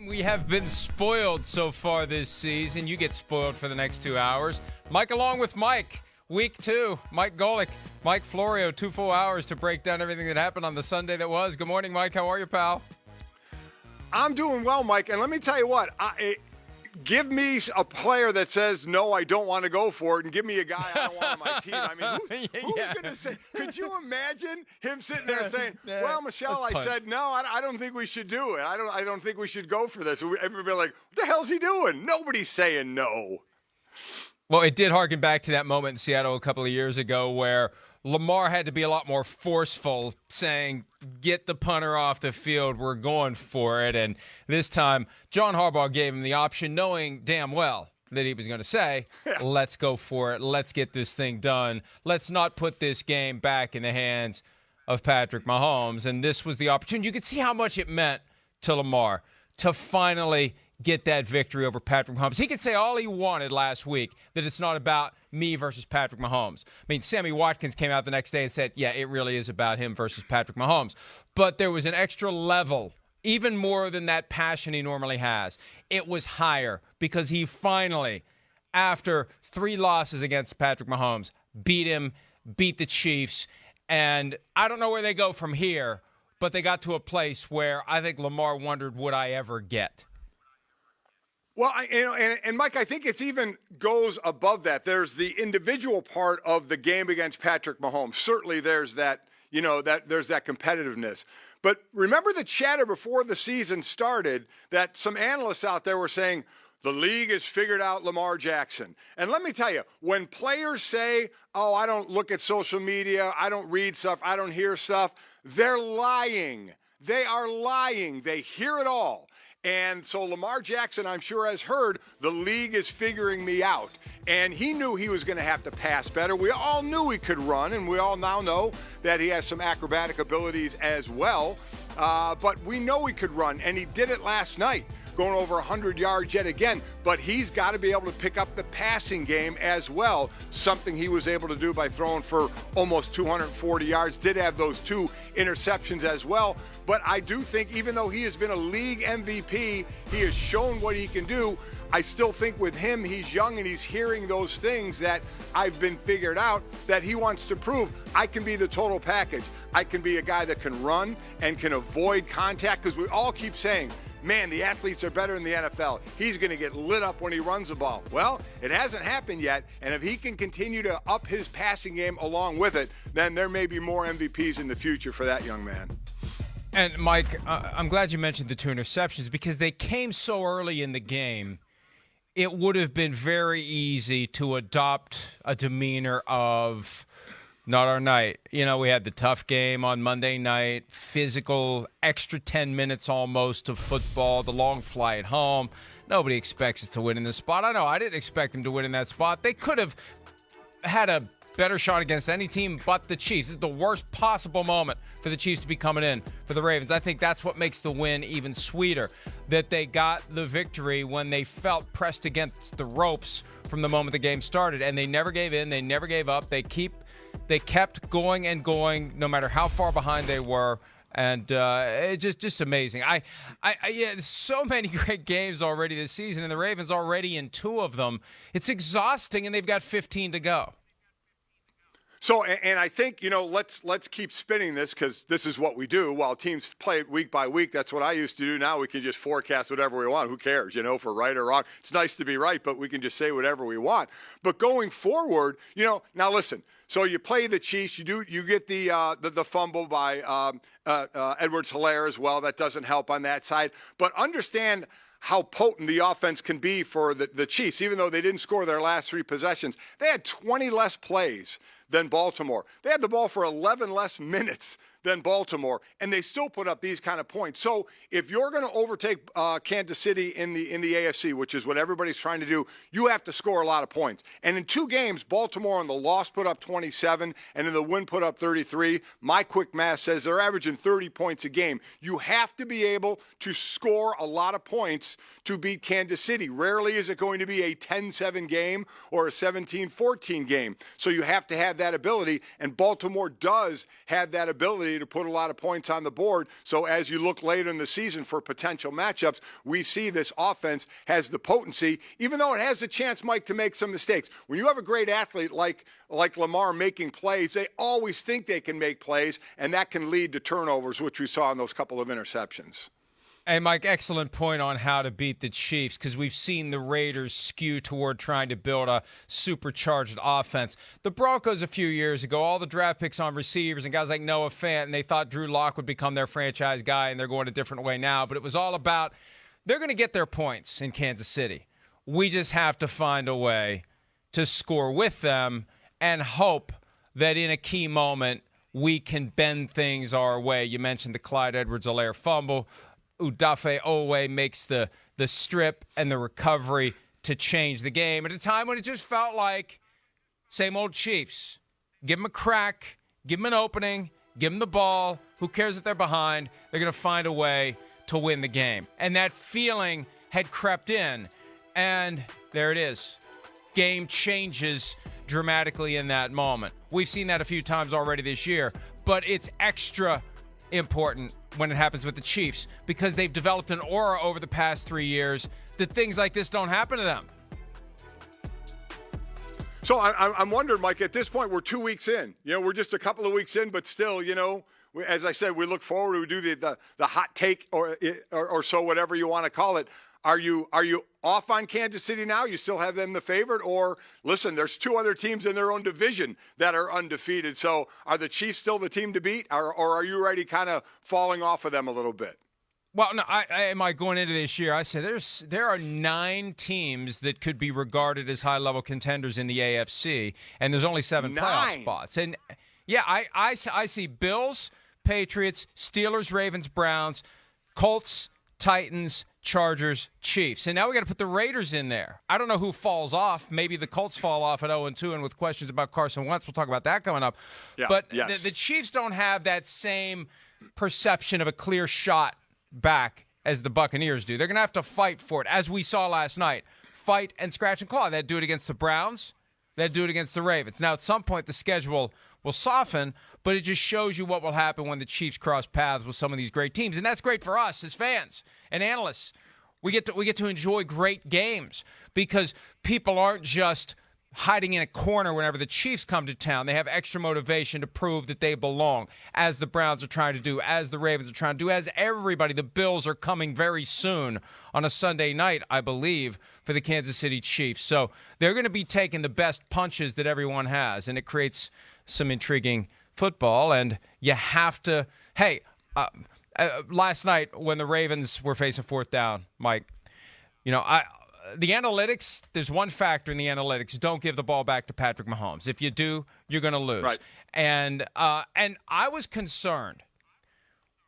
We have been spoiled so far this season. You get spoiled for the next 2 hours. Mike along with Mike. Week 2, Mike Golic, Mike Florio, 2 full hours to break down everything that happened on the Sunday that was. Good morning, Mike. How are you, pal? I'm doing well, Mike. And let me tell you what, give me a player that says, no, I don't want to go for it, and give me a guy I don't want on my team. I mean, who's going to say? Could you imagine him sitting there saying, well, Michelle, I said, no, I don't think we should do it. I don't think we should go for this. Everybody like, what the hell's he doing? Nobody's saying no. Well, it did harken back to that moment in Seattle a couple of years ago where Lamar had to be a lot more forceful, saying, get the punter off the field, we're going for it. And this time, John Harbaugh gave him the option, knowing damn well that he was going to say, let's go for it, let's get this thing done, let's not put this game back in the hands of Patrick Mahomes. And this was the opportunity. You could see how much it meant to Lamar to finally get that victory over Patrick Mahomes. He could say all he wanted last week, that it's not about me versus Patrick Mahomes. I mean, Sammy Watkins came out the next day and said, yeah, it really is about him versus Patrick Mahomes. But there was an extra level, even more than that passion he normally has. It was higher because he finally, after 3 losses against Patrick Mahomes, beat him, beat the Chiefs. And I don't know where they go from here, but they got to a place where I think Lamar wondered, would I ever get? Well, and Mike, I think it's even goes above that. There's the individual part of the game against Patrick Mahomes. Certainly there's that, there's that competitiveness. But remember the chatter before the season started that some analysts out there were saying, the league has figured out Lamar Jackson. And let me tell you, when players say, oh, I don't look at social media, I don't read stuff, I don't hear stuff, they're lying. They are lying. They hear it all. And so Lamar Jackson, I'm sure, has heard the league is figuring me out. And he knew he was going to have to pass better. We all knew he could run, and we all now know that he has some acrobatic abilities as well. But we know he could run, and he did it last night, going over 100 yards yet again. But he's got to be able to pick up the passing game as well, something he was able to do by throwing for almost 240 yards. Did have those 2 interceptions as well. But I do think, even though he has been a league MVP, he has shown what he can do. I still think with him, he's young and he's hearing those things that I've been figured out that he wants to prove. I can be the total package. I can be a guy that can run and can avoid contact, because we all keep saying, man, the athletes are better in the NFL. He's going to get lit up when he runs the ball. Well, it hasn't happened yet, and if he can continue to up his passing game along with it, then there may be more MVPs in the future for that young man. And, Mike, I'm glad you mentioned the 2 interceptions because they came so early in the game. It would have been very easy to adopt a demeanor of not our night. We had the tough game on Monday night, physical, extra 10 minutes almost of football, the long flight home. Nobody expects us to win in this spot. I know I didn't expect them to win in that spot. They could have had a better shot against any team but the Chiefs. This is the worst possible moment for the Chiefs to be coming in for the Ravens. I think that's what makes the win even sweeter, that they got the victory when they felt pressed against the ropes from the moment the game started, and they never gave in, they never gave up. They kept going and going no matter how far behind they were. And it's just amazing. So many great games already this season, and the Ravens already in 2 of them. It's exhausting, and they've got 15 to go. So, and I think, let's keep spinning this, because this is what we do. While teams play it week by week, that's what I used to do. Now we can just forecast whatever we want. Who cares, if we're right or wrong. It's nice to be right, but we can just say whatever we want. But going forward, now listen. So you play the Chiefs. You get the fumble by Edwards-Helaire as well. That doesn't help on that side. But understand how potent the offense can be for the Chiefs. Even though they didn't score their last 3 possessions, they had 20 less plays than Baltimore. They had the ball for 11 less minutes than Baltimore, and they still put up these kind of points. So if you're going to overtake Kansas City in the AFC, which is what everybody's trying to do, you have to score a lot of points. And in 2 games, Baltimore on the loss put up 27, and in the win put up 33. My quick math says they're averaging 30 points a game. You have to be able to score a lot of points to beat Kansas City. Rarely is it going to be a 10-7 game or a 17-14 game. So you have to have that ability, and Baltimore does have that ability ability to put a lot of points on the board. So as you look later in the season for potential matchups, we see this offense has the potency, even though it has a chance, Mike, to make some mistakes. When you have a great athlete like Lamar making plays, they always think they can make plays, and that can lead to turnovers, which we saw in those couple of interceptions. Hey, Mike, excellent point on how to beat the Chiefs, because we've seen the Raiders skew toward trying to build a supercharged offense. The Broncos a few years ago, all the draft picks on receivers and guys like Noah Fant, and they thought Drew Lock would become their franchise guy, and they're going a different way now. But it was all about they're going to get their points in Kansas City. We just have to find a way to score with them and hope that in a key moment we can bend things our way. You mentioned the Clyde Edwards-Helaire fumble. Udafe Owe makes the strip and the recovery to change the game at a time when it just felt like same old Chiefs. Give them a crack, give them an opening, give them the ball. Who cares if they're behind? They're going to find a way to win the game. And that feeling had crept in, and there it is. Game changes dramatically in that moment. We've seen that a few times already this year, but it's extra important when it happens with the Chiefs because they've developed an aura over the past 3 years that things like this don't happen to them. So I'm wondering, Mike, at this point, we're 2 weeks in. We're just a couple of weeks in, but still, as I said, we look forward to do the hot take or so, whatever you want to call it. Are you off on Kansas City now? You still have them the favorite? Or, listen, there's two other teams in their own division that are undefeated. So are the Chiefs still the team to beat? Or are you already kind of falling off of them a little bit? Well, no, I going into this year, I said there are 9 teams that could be regarded as high-level contenders in the AFC, and there's only 7 playoff spots. And, yeah, I see Bills, Patriots, Steelers, Ravens, Browns, Colts, Titans, Chargers, Chiefs. And now we got to put the Raiders in there. I don't know who falls off. Maybe the Colts fall off at 0-2, and with questions about Carson Wentz, we'll talk about that coming up. Yeah, but yes. the Chiefs don't have that same perception of a clear shot back as the Buccaneers do. They're going to have to fight for it, as we saw last night. Fight and scratch and claw. They'd do it against the Browns. They'd do it against the Ravens. Now, at some point, the schedule will soften, but it just shows you what will happen when the Chiefs cross paths with some of these great teams. And that's great for us as fans and analysts. We get to enjoy great games because people aren't just hiding in a corner whenever the Chiefs come to town. They have extra motivation to prove that they belong, as the Browns are trying to do, as the Ravens are trying to do, as everybody. The Bills are coming very soon on a Sunday night, I believe, for the Kansas City Chiefs. So they're going to be taking the best punches that everyone has, and it creates some intriguing football. And you have to, last night when the Ravens were facing fourth down, Mike, the analytics, there's one factor in the analytics. Don't give the ball back to Patrick Mahomes. If you do, you're going to lose. Right. And I was concerned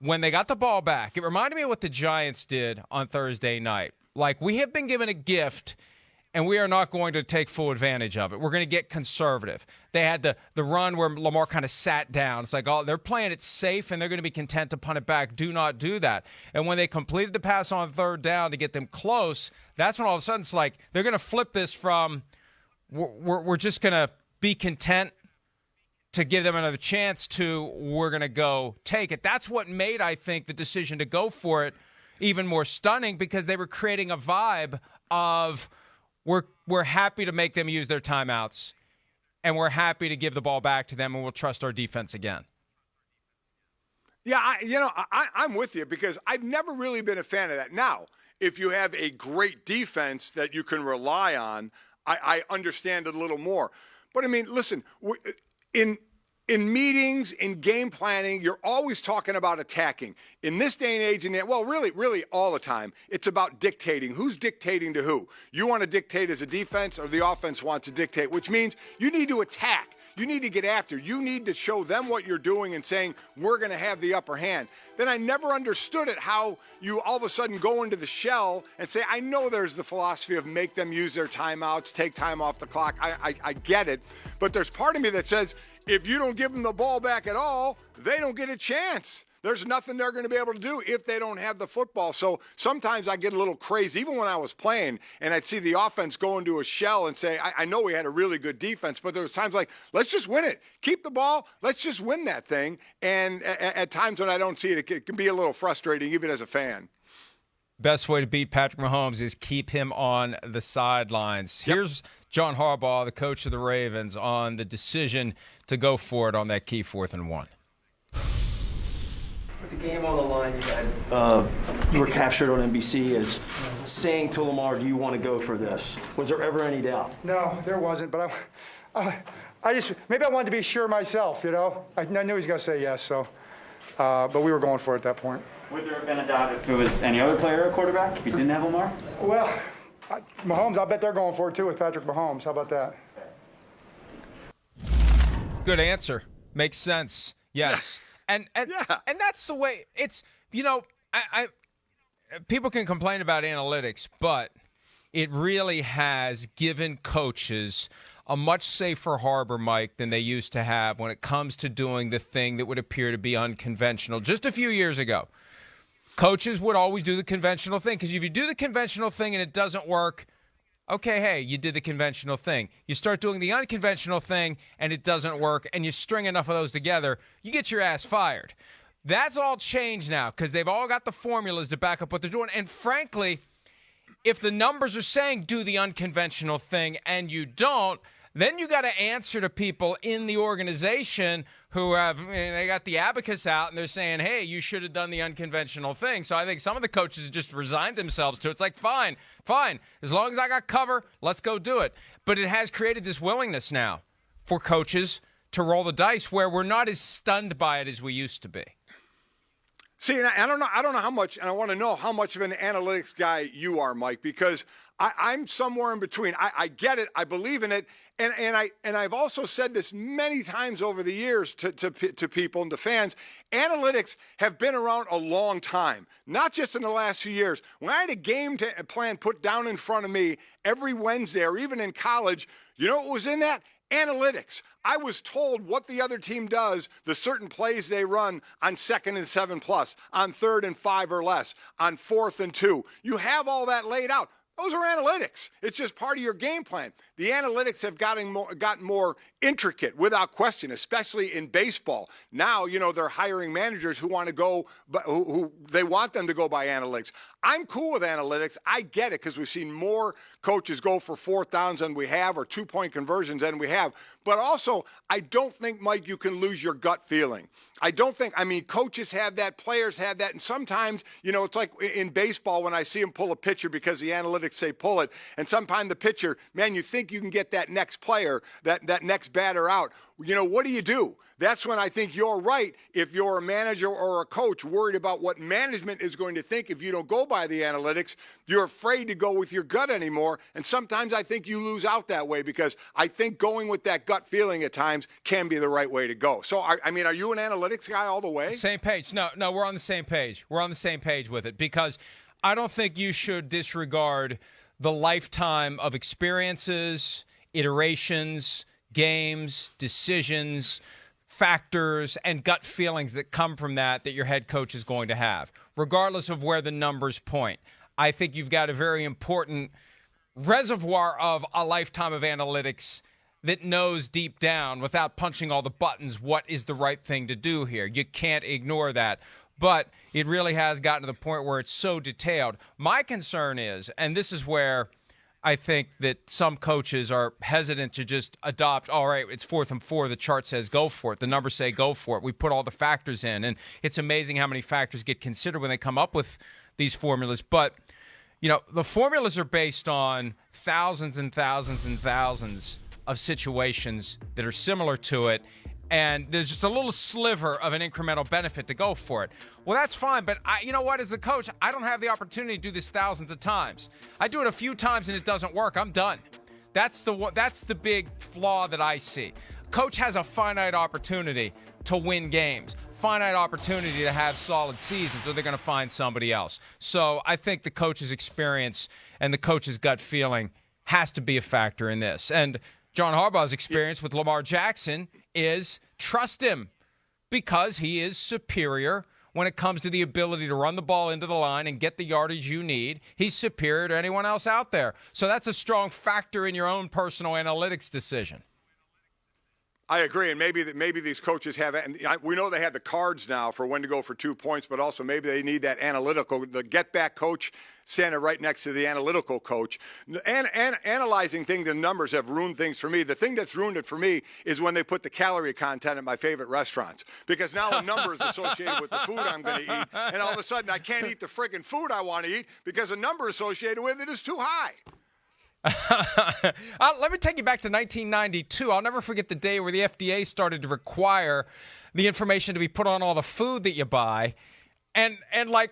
when they got the ball back. It reminded me of what the Giants did on Thursday night. Like, we have been given a gift, and we are not going to take full advantage of it. We're going to get conservative. They had the run where Lamar kind of sat down. It's like, oh, they're playing it safe, and they're going to be content to punt it back. Do not do that. And when they completed the pass on third down to get them close, that's when all of a sudden it's like they're going to flip this from we're just going to be content to give them another chance to we're going to go take it. That's what made, I think, the decision to go for it even more stunning, because they were creating a vibe of we're happy to make them use their timeouts, and we're happy to give the ball back to them, and we'll trust our defense again. Yeah, I'm with you, because I've never really been a fan of that. Now, if you have a great defense that you can rely on, I understand it a little more. But, I mean, listen, in meetings, in game planning, you're always talking about attacking. In this day and age, really all the time, it's about dictating. Who's dictating to who? You want to dictate as a defense, or the offense wants to dictate, which means you need to attack. You need to get after. You need to show them what you're doing and saying, we're going to have the upper hand. Then I never understood it, how you all of a sudden go into the shell and say, I know there's the philosophy of make them use their timeouts, take time off the clock. I get it. But there's part of me that says, if you don't give them the ball back at all, they don't get a chance. There's nothing they're going to be able to do if they don't have the football. So sometimes I get a little crazy, even when I was playing, and I'd see the offense go into a shell and say, I know we had a really good defense, but there was times like, let's just win it. Keep the ball. Let's just win that thing. And at times when I don't see it, it can be a little frustrating, even as a fan. Best way to beat Patrick Mahomes is keep him on the sidelines. Yep. Here's John Harbaugh, the coach of the Ravens, on the decision to go for it on that key 4th and 1. With the game on the line, you were captured on NBC as saying to Lamar, do you want to go for this? Was there ever any doubt? No, there wasn't, but I just, maybe I wanted to be sure myself, you know? I knew he was going to say yes, so, but we were going for it at that point. Would there have been a doubt if it was any other player or quarterback, if you didn't have Lamar? Well, Mahomes, I bet they're going for it too with Patrick Mahomes. How about that? Good answer. Makes sense. Yes. And that's the way it's, you know, I people can complain about analytics, but it really has given coaches a much safer harbor, Mike, than they used to have when it comes to doing the thing that would appear to be unconventional. Just a few years ago, coaches would always do the conventional thing, because if you do the conventional thing and it doesn't work, okay, hey, you did the conventional thing. You start doing the unconventional thing and it doesn't work, and you string enough of those together, you get your ass fired. That's all changed now, because they've all got the formulas to back up what they're doing. And frankly, if the numbers are saying do the unconventional thing and you don't, then you got to answer to people in the organization who have, they got the abacus out and they're saying, hey, you should have done the unconventional thing. So I think some of the coaches just resigned themselves to it. It's like, fine. As long as I got cover, let's go do it. But it has created this willingness now for coaches to roll the dice where we're not as stunned by it as we used to be. See, and I don't know how much, and I want to know how much of an analytics guy you are, Mike, because I'm somewhere in between. I get it, I believe in it, and I've also said this many times over the years to people and to fans. Analytics have been around a long time, not just in the last few years. When I had a game plan put down in front of me every Wednesday, or even in college, you know what was in that? Analytics. I was told what the other team does, the certain plays they run on 2nd and 7+, on 3rd and 5 or less, on 4th and 2. You have all that laid out. Those are analytics. It's just part of your game plan. The analytics have gotten more intricate, without question, especially in baseball. Now, you know, they're hiring managers who want to go, who they want them to go by analytics. I'm cool with analytics. I get it, because we've seen more coaches go for 4th downs than we have, or 2-point conversions than we have. But also, I don't think, Mike, you can lose your gut feeling. I mean, coaches have that, players have that, and sometimes, you know, it's like in baseball when I see them pull a pitcher because the analytics say pull it, and sometimes the pitcher, man, you think you can get that next player, that next batter out. You know, what do? That's when I think you're right. If you're a manager or a coach worried about what management is going to think if you don't go by the analytics, you're afraid to go with your gut anymore. And sometimes I think you lose out that way, because I think going with that gut feeling at times can be the right way to go. So, are you an analytics guy all the way? Same page. No, we're on the same page. We're on the same page with it, because I don't think you should disregard the lifetime of experiences, iterations, games, decisions, factors, and gut feelings that come from that your head coach is going to have, regardless of where the numbers point. I think you've got a very important reservoir of a lifetime of analytics that knows deep down, without punching all the buttons, what is the right thing to do here. You can't ignore that. But it really has gotten to the point where it's so detailed. My concern is, and this is where I think that some coaches are hesitant to just adopt, all right, it's 4th and 4, the chart says go for it, the numbers say go for it, we put all the factors in, and it's amazing how many factors get considered when they come up with these formulas. But, you know, the formulas are based on thousands and thousands and thousands of situations that are similar to it, and there's just a little sliver of an incremental benefit to go for it. Well, that's fine, but you know what? As the coach, I don't have the opportunity to do this thousands of times. I do it a few times and it doesn't work. I'm done. That's the big flaw that I see. Coach has a finite opportunity to win games, finite opportunity to have solid seasons, or they're going to find somebody else. So I think the coach's experience and the coach's gut feeling has to be a factor in this. And John Harbaugh's experience with Lamar Jackson is trust him, because he is superior when it comes to the ability to run the ball into the line and get the yardage you need. He's superior to anyone else out there. So that's a strong factor in your own personal analytics decision. I agree, and maybe these coaches have, and we know they have the cards now for when to go for 2 points, but also maybe they need that analytical, the get-back coach standing right next to the analytical coach. And analyzing things and numbers have ruined things for me. The thing that's ruined it for me is when they put the calorie content at my favorite restaurants, because now a number is associated with the food I'm going to eat, and all of a sudden I can't eat the friggin' food I want to eat because a number associated with it is too high. Let me take you back to 1992. I'll never forget the day where the FDA started to require the information to be put on all the food that you buy, and like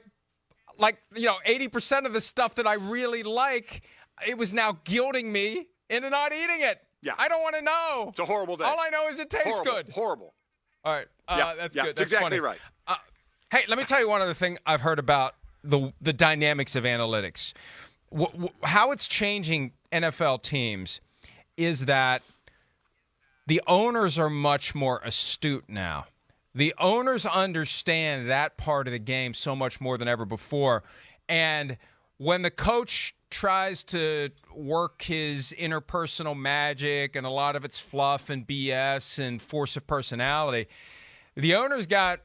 80% of the stuff that I really like, it was now guilting me into not eating it. Yeah, I don't want to know. It's a horrible day. All I know is it tastes good. Horrible. All right, that's good. That's exactly funny. right. Hey, let me tell you one other thing I've heard about the dynamics of analytics. How it's changing NFL teams is that the owners are much more astute now. The owners understand that part of the game so much more than ever before. And when the coach tries to work his interpersonal magic, and a lot of it's fluff and BS and force of personality, the owner's got,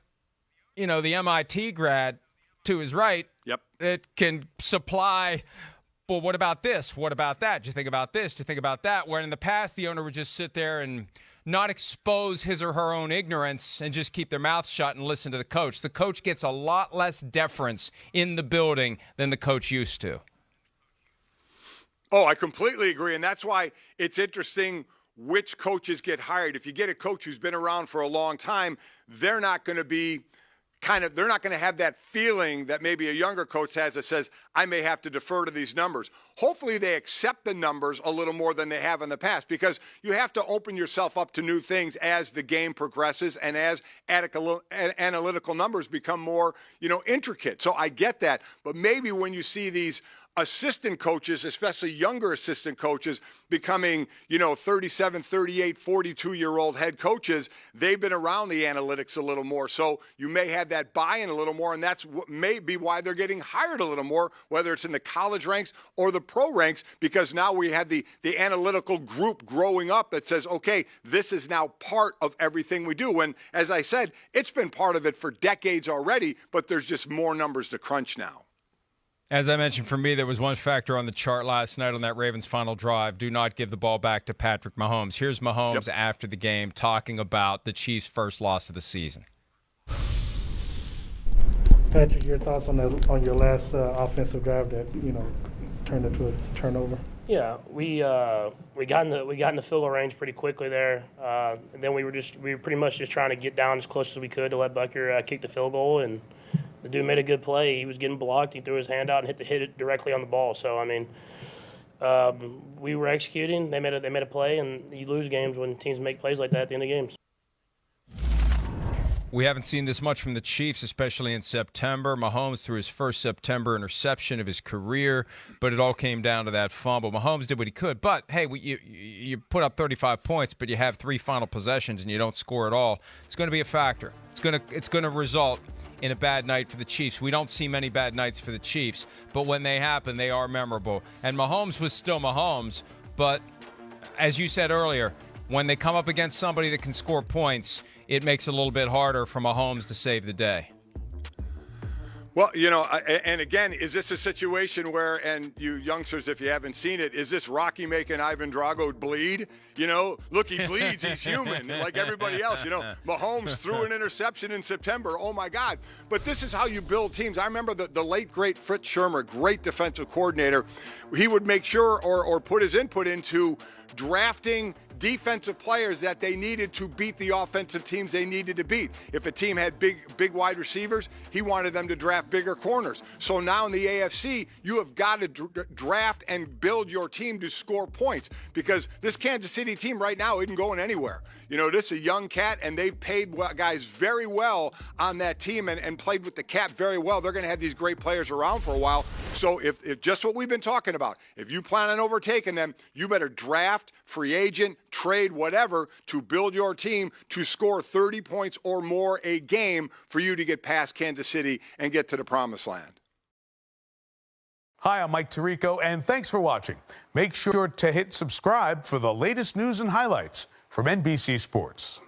the MIT grad to his right. Yep. That can supply, well, what about this? What about that? Do you think about this? Do you think about that? Where in the past, the owner would just sit there and not expose his or her own ignorance and just keep their mouth shut and listen to the coach. The coach gets a lot less deference in the building than the coach used to. Oh, I completely agree. And that's why it's interesting which coaches get hired. If you get a coach who's been around for a long time, they're not going to be they're not going to have that feeling that maybe a younger coach has that says, I may have to defer to these numbers. Hopefully they accept the numbers a little more than they have in the past, because you have to open yourself up to new things as the game progresses and as analytical numbers become more, intricate. So I get that. But maybe when you see these assistant coaches, especially younger assistant coaches, becoming, 37, 38, 42-year-old head coaches, they've been around the analytics a little more. So you may have that buy-in a little more, and that's maybe why they're getting hired a little more, whether it's in the college ranks or the pro ranks, because now we have the analytical group growing up that says, okay, this is now part of everything we do. And as I said, it's been part of it for decades already, but there's just more numbers to crunch now. As I mentioned, for me, there was one factor on the chart last night on that Ravens final drive. Do not give the ball back to Patrick Mahomes. Here's Mahomes after the game talking about the Chiefs' first loss of the season. Patrick, your thoughts on your last offensive drive that turned into a turnover? Yeah, we got in the field goal range pretty quickly there. And then we were pretty much just trying to get down as close as we could to let Bucker kick the field goal, and the dude made a good play. He was getting blocked. He threw his hand out and hit it directly on the ball. So we were executing. They made a play, and you lose games when teams make plays like that at the end of games. We haven't seen this much from the Chiefs, especially in September. Mahomes threw his first September interception of his career, but it all came down to that fumble. Mahomes did what he could, but hey, you put up 35 points, but you have 3 final possessions and you don't score at all. It's going to be a factor. It's going to result in a bad night for the Chiefs. We don't see many bad nights for the Chiefs, but when they happen, they are memorable. And Mahomes was still Mahomes, but as you said earlier, when they come up against somebody that can score points, it makes it a little bit harder for Mahomes to save the day. Well, and again, is this a situation where, and you youngsters, if you haven't seen it, is this Rocky making Ivan Drago bleed? Look, he bleeds. He's human, like everybody else. Mahomes threw an interception in September. Oh, my God. But this is how you build teams. I remember the late, great Fritz Schirmer, great defensive coordinator. He would make sure or put his input into drafting defensive players that they needed to beat the offensive teams they needed to beat. If a team had big wide receivers, he wanted them to draft bigger corners. So now in the AFC, you have got to draft and build your team to score points, because this Kansas City team right now isn't going anywhere. you know, this is a young cat, and they've paid guys very well on that team and played with the cap very well. They're going to have these great players around for a while. So if just what we've been talking about, if you plan on overtaking them, you better draft, free agent, trade, whatever, to build your team to score 30 points or more a game for you to get past Kansas City and get to the promised land. Hi, I'm Mike Tirico, and thanks for watching. Make sure to hit subscribe for the latest news and highlights from NBC Sports.